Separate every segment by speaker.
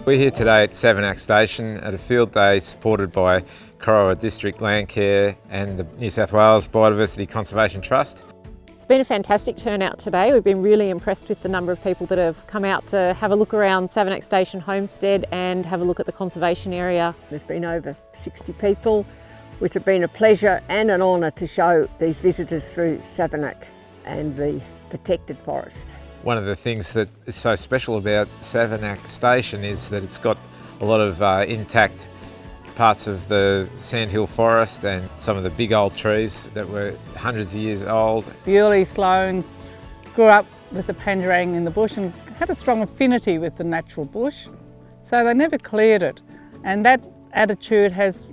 Speaker 1: We're here today at Savernake Station at a field day supported by Corowa District Landcare and the New South Wales Biodiversity Conservation Trust.
Speaker 2: It's been a fantastic turnout today. We've been really impressed with the number of people that have come out to have a look around Savernake Station homestead and have a look at the conservation area.
Speaker 3: There's been over 60 people, which have been a pleasure and an honour to show these visitors through Savernake and the protected forest.
Speaker 1: One of the things that is so special about Savernake Station is that it's got a lot of intact parts of the sandhill forest and some of the big old trees that were hundreds of years old.
Speaker 4: The early Sloanes grew up with the Bangerang in the bush and had a strong affinity with the natural bush, so they never cleared it, and that attitude has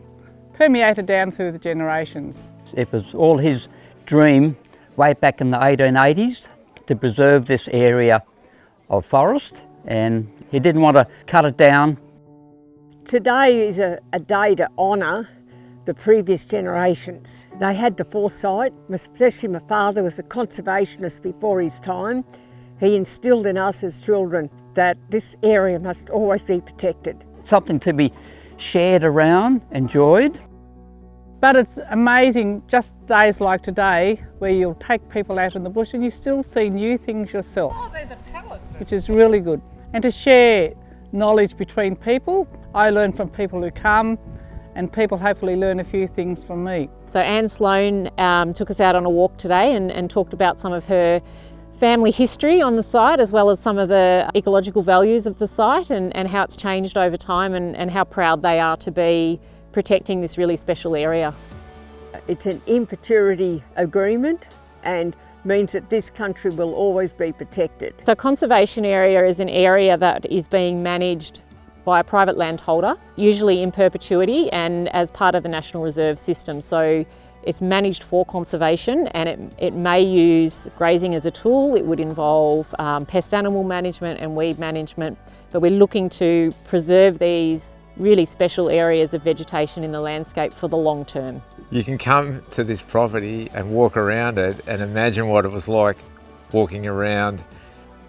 Speaker 4: permeated down through the generations.
Speaker 5: It was all his dream way back in the 1880s to preserve this area of forest, and he didn't want to cut it down.
Speaker 3: Today is a day to honour the previous generations. They had the foresight, especially my father was a conservationist before his time. He instilled in us as children that this area must always be protected.
Speaker 5: Something to be shared around, enjoyed.
Speaker 4: But it's amazing, just days like today, where you'll take people out in the bush and you still see new things yourself, which is really good. And to share knowledge between people, I learn from people who come, and people hopefully learn a few things from me.
Speaker 2: So Anne Sloane took us out on a walk today and talked about some of her family history on the site, as well as some of the ecological values of the site and how it's changed over time and how proud they are to be protecting this really special area.
Speaker 3: It's an in perpetuity agreement and means that this country will always be protected.
Speaker 2: So conservation area is an area that is being managed by a private landholder, usually in perpetuity and as part of the National Reserve system. So it's managed for conservation, and it may use grazing as a tool. It would involve pest animal management and weed management, but we're looking to preserve these really special areas of vegetation in the landscape for the long term.
Speaker 1: You can come to this property and walk around it and imagine what it was like walking around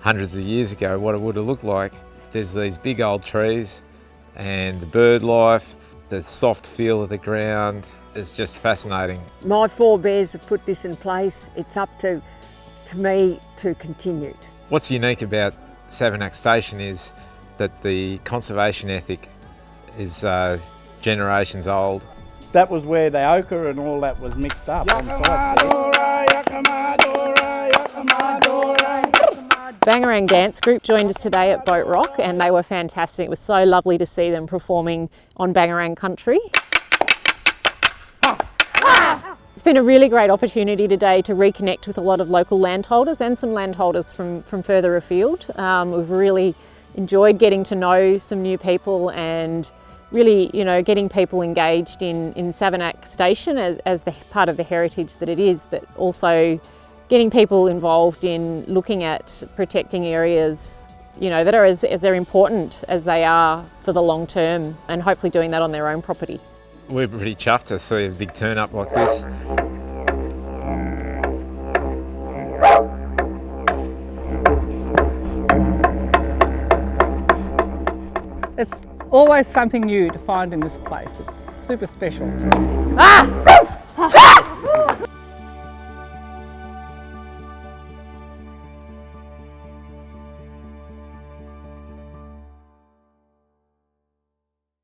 Speaker 1: hundreds of years ago, what it would have looked like. There's these big old trees and the bird life, the soft feel of the ground. It's just fascinating.
Speaker 3: My forebears have put this in place. It's up to me to continue.
Speaker 1: What's unique about Savernake Station is that the conservation ethic is generations old.
Speaker 6: That was where the ochre and all that was mixed up on site.
Speaker 2: Bangerang dance group joined us today at Boat Rock and they were fantastic. It was so lovely to see them performing on Bangerang country. It's been a really great opportunity today to reconnect with a lot of local landholders and some landholders from further afield. We've really enjoyed getting to know some new people and really, getting people engaged in Savernake Station as the part of the heritage that it is, but also getting people involved in looking at protecting areas, that are as they're important as they are for the long term, and hopefully doing that on their own property.
Speaker 1: We're pretty chuffed to see a big turn up like this.
Speaker 4: It's always something new to find in this place. It's super special.
Speaker 2: Ah!